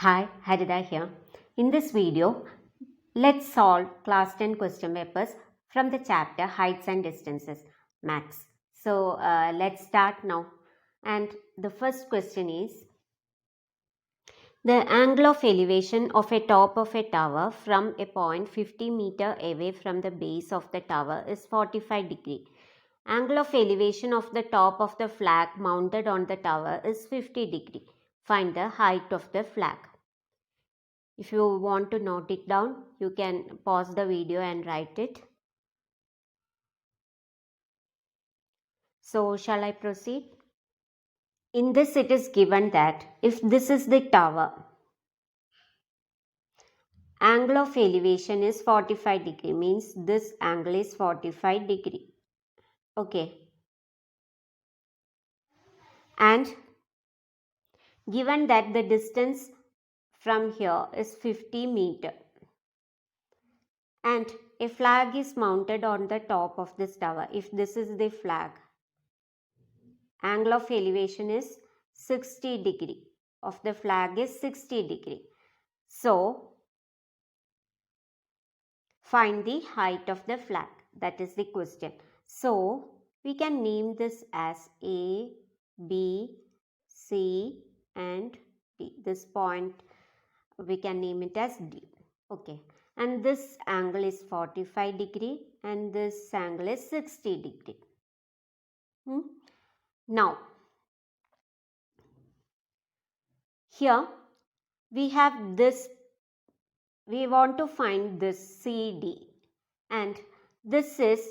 Hi, Harida here. In this video, let's solve class 10 question papers from the chapter Heights and Distances, Maths. So, let's start now. And the first question is, the angle of elevation of a top of a tower from a point 50 meter away from the base of the tower is 45 degree. Angle of elevation of the top of the flag mounted on the tower is 50 degree. Find the height of the flag. If you want to note it down, you can pause the video and write it. So, shall I proceed? In this, it is given that if this is the tower, angle of elevation is 45 degree, means this angle is 45 degree. Okay. And given that the distance from here is 50 meter. And a flag is mounted on the top of this tower. If this is the flag, angle of elevation is 60 degree. Of the flag is 60 degree. So, find the height of the flag. That is the question. So, we can name this as A, B, C and D. This point we can name it as D. Okay. And this angle is 45 degree and this angle is 60 degree. Now, here we have this, we want to find this CD and this is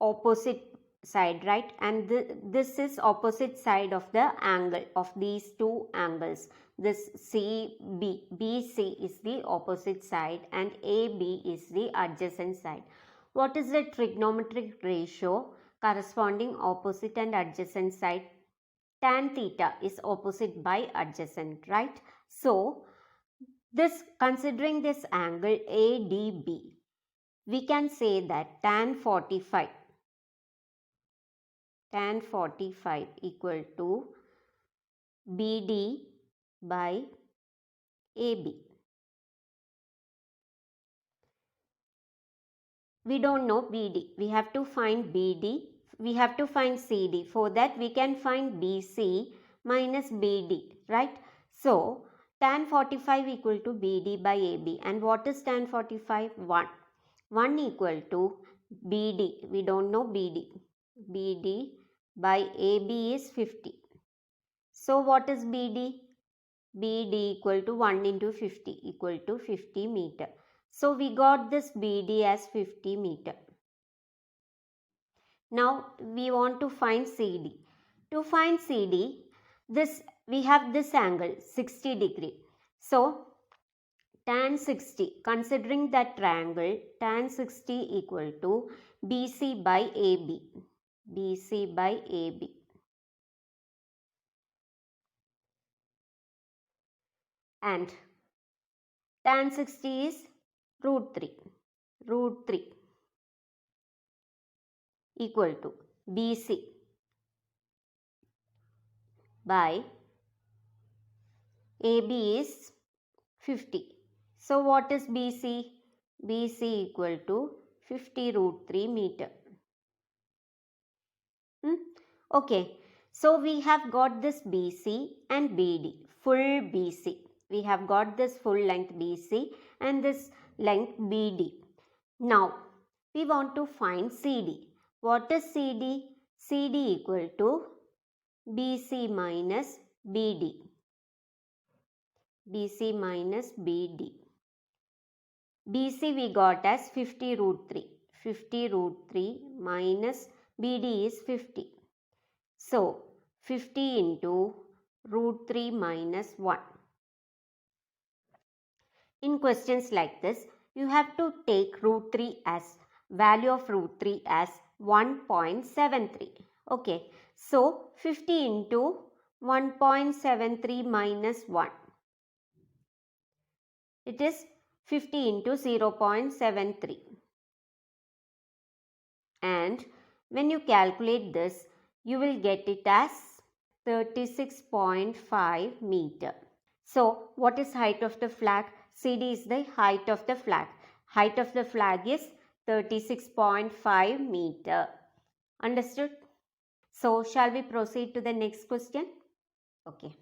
opposite side, right? And this is opposite side of the angle of these two angles. This BC is the opposite side and AB is the adjacent side. What is the trigonometric ratio corresponding opposite and adjacent side? Tan theta is opposite by adjacent, right? So, this considering this angle ADB, we can say that tan 45 equal to BD by AB. We don't know BD. We have to find BD. We have to find CD. For that, we can find BC minus BD, right? So, tan 45 equal to BD by AB. And what is tan 45? 1. 1 equal to BD. We don't know BD. BD by AB is 50. So, what is BD? BD equal to 1 into 50 equal to 50 meter. So, we got this BD as 50 meter. Now, we want to find CD. To find CD, we have this angle 60 degree. So, tan 60, considering that triangle, tan 60 equal to BC by AB. BC by AB. And tan 60 is root 3. Root 3 equal to BC by AB is 50. So, what is BC? BC equal to 50 root 3 meter. Okay. So, we have got this BC and BD, full BC. We have got this full length BC and this length BD. Now, we want to find CD. What is CD? CD equal to BC minus BD. BC minus BD. BC we got as 50 root 3. 50 root 3 minus BD is 50. So, 50 into root 3 minus 1. In questions like this, you have to take root 3 as value of root 3 as 1.73. Okay. So, 50 into 1.73 minus 1. It is 50 into 0.73. And when you calculate this, you will get it as 36.5 meter. So what is height of the flag? CD is the height of the flag. Height of the flag is 36.5 meter. Understood? So shall we proceed to the next question? Okay.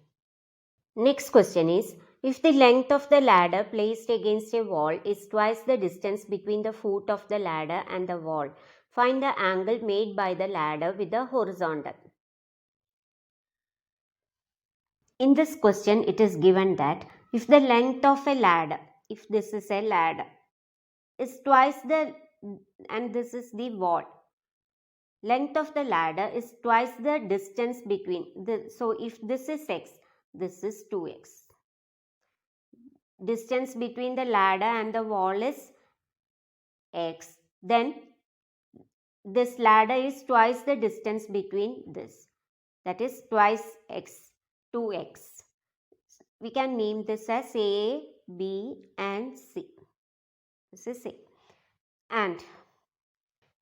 Next question is, if the length of the ladder placed against a wall is twice the distance between the foot of the ladder and the wall, find the angle made by the ladder with the horizontal. In this question, it is given that if the length of a ladder, if this is a ladder, is twice the, and this is the wall, length of the ladder is twice the distance between the, so if this is x, this is 2x. Distance between the ladder and the wall is x, then this ladder is twice the distance between this, that is twice x, 2x. We can name this as A, B and C. This is A. And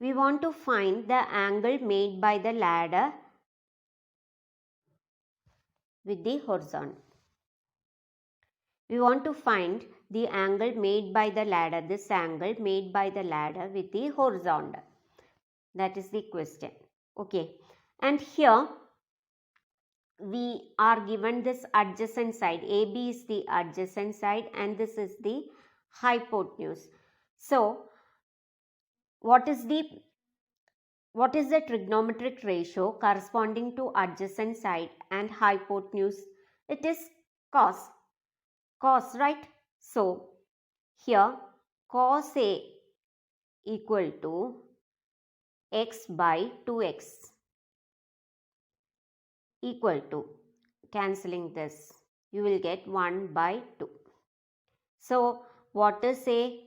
we want to find the angle made by the ladder with the horizontal. We want to find the angle made by the ladder, this angle made by the ladder with the horizontal. That is the question. Okay. And here we are given this adjacent side. AB is the adjacent side and this is the hypotenuse. So, what is the trigonometric ratio corresponding to adjacent side and hypotenuse? It is cos. Cos, right? So, here cos A equal to x by 2x equal to, cancelling this, you will get 1 by 2. So, what is A?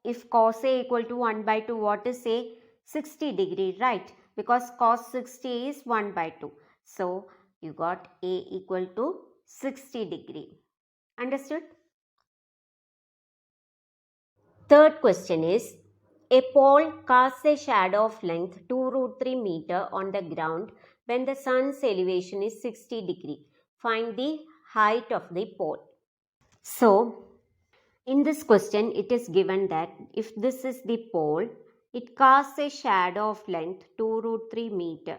If cos A equal to 1 by 2, what is A? 60 degree, right? Because cos 60 is 1 by 2. So, you got A equal to 60 degree. Understood? Third question is, a pole casts a shadow of length 2 root 3 meter on the ground when the sun's elevation is 60 degree. Find the height of the pole. So, in this question, it is given that if this is the pole, it casts a shadow of length 2 root 3 meter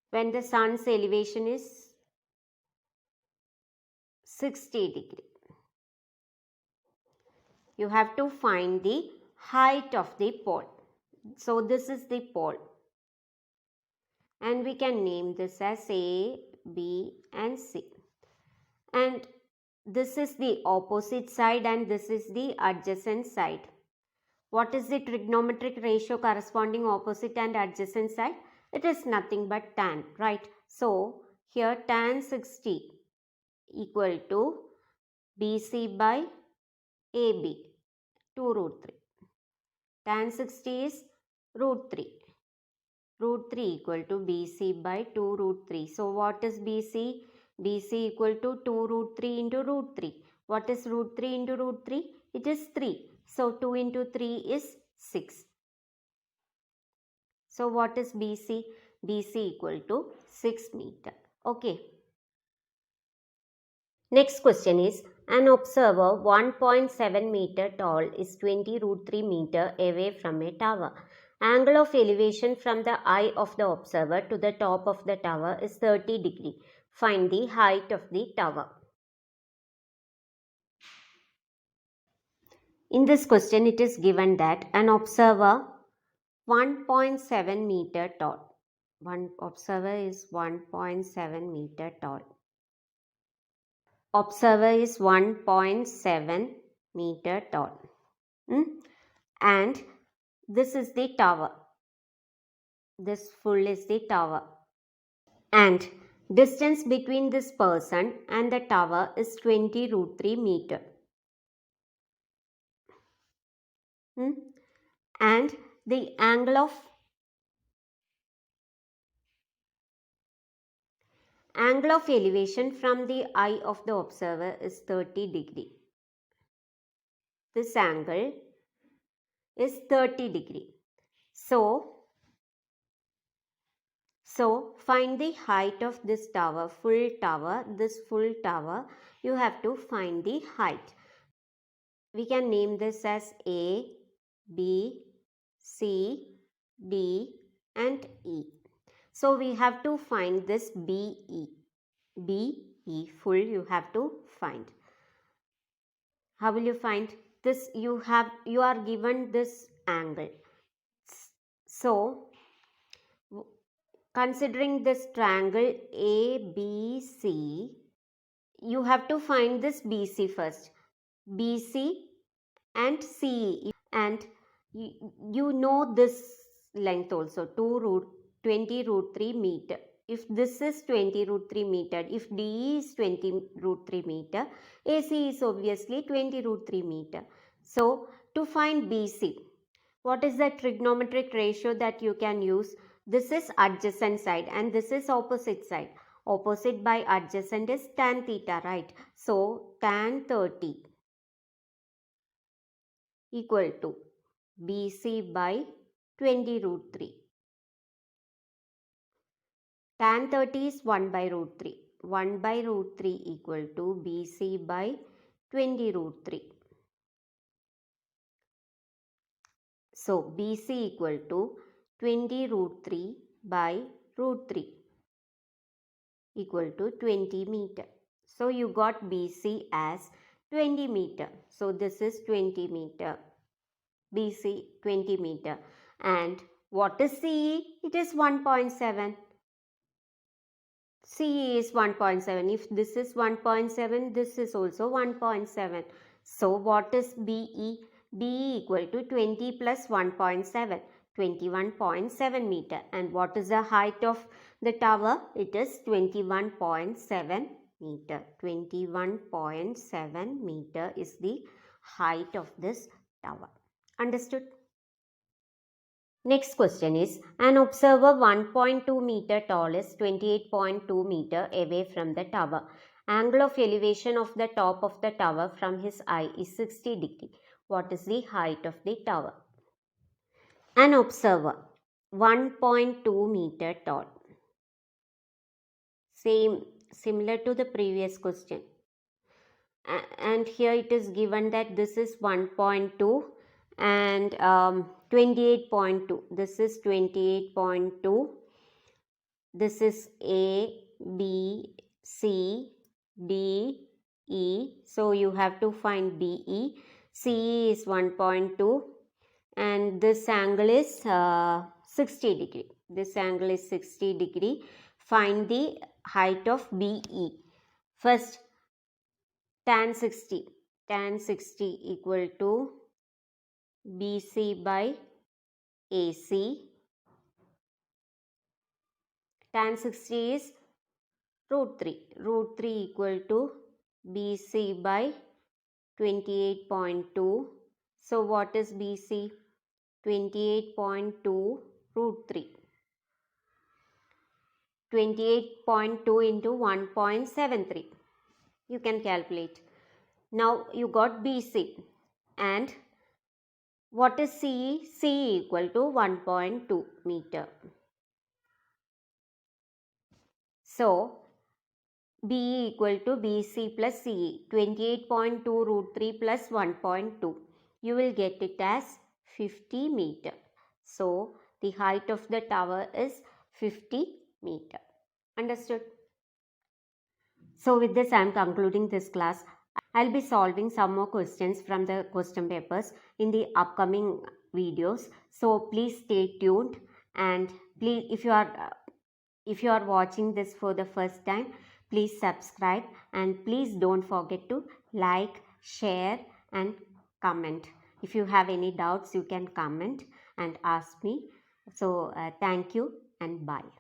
when the sun's elevation is 60 degree. You have to find the height of the pole. So, this is the pole. And we can name this as A, B and C. And this is the opposite side and this is the adjacent side. What is the trigonometric ratio corresponding opposite and adjacent side? It is nothing but tan, right? So, here tan 60 equal to BC by AB, 2 root 3. Tan 60 is root 3. Root 3 equal to BC by 2 root 3. So, what is BC? BC equal to 2 root 3 into root 3. What is root 3 into root 3? It is 3. So, 2 into 3 is 6. So, what is BC? BC equal to 6 meter. Okay. Next question is, an observer 1.7 meter tall is 20 root 3 meter away from a tower. Angle of elevation from the eye of the observer to the top of the tower is 30 degree. Find the height of the tower. In this question, it is given that an observer 1.7 meter tall. One observer is 1.7 meter tall. Observer is 1.7 meter tall. And this is the tower. This full is the tower. And distance between this person and the tower is 20 root 3 meter. And the angle of elevation from the eye of the observer is 30 degree. This angle is 30 degree. So, So find the height of this tower, this full tower, you have to find the height. We can name this as A, B, C, D and E. So we have to find this BE. BE full you have to find. How will you find this? You are given this angle. So considering this triangle ABC, you have to find this BC first. BC and CE, and you know this length also, 20 root 3 meter. If this is 20 root 3 meter, if DE is 20 root 3 meter, AC is obviously 20 root 3 meter. So to find BC, what is the trigonometric ratio that you can use? This is adjacent side and this is opposite side. Opposite by adjacent is tan theta, right? So tan 30 equal to BC by 20 root 3. Tan 30 is 1 by root 3. 1 by root 3 equal to BC by 20 root 3. So BC equal to 20 root 3 by root 3 equal to 20 meter. So you got BC as 20 meter. So this is 20 meter. BC 20 meter. And what is CE? It is 1.7. CE is 1.7. If this is 1.7, this is also 1.7. So what is BE? BE equal to 20 plus 1.7. 21.7 meter. And what is the height of the tower? It is 21.7 meter. 21.7 meter is the height of this tower. Understood? Next question is, an observer 1.2 meter tall is 28.2 meter away from the tower. Angle of elevation of the top of the tower from his eye is 60 degree. What is the height of the tower? An observer 1.2 meter tall. Similar to the previous question. And here it is given that this is 1.2 and 28.2. This is 28.2. This is A, B, C, D, E. So you have to find BE. CE is 1.2 and this angle is 60 degree. This angle is 60 degree. Find the height of BE. First, tan 60. Tan 60 equal to BC by AC. Tan 60 is root 3. Root 3 equal to BC by 28.2. So what is BC? 28.2 root 3. 28.2 into 1.73. You can calculate. Now you got BC. And what is CE? CE equal to 1.2 meter. So BE equal to BC plus CE. 28.2 root 3 plus 1.2. You will get it as 50 meter. So the height of the tower is 50 meter. Understood? So with this I am concluding this class. I'll be solving some more questions from the question papers in the upcoming videos. So please stay tuned, and please if you are watching this for the first time, please subscribe and please don't forget to like, share and comment. If you have any doubts, you can comment and ask me. So thank you and bye.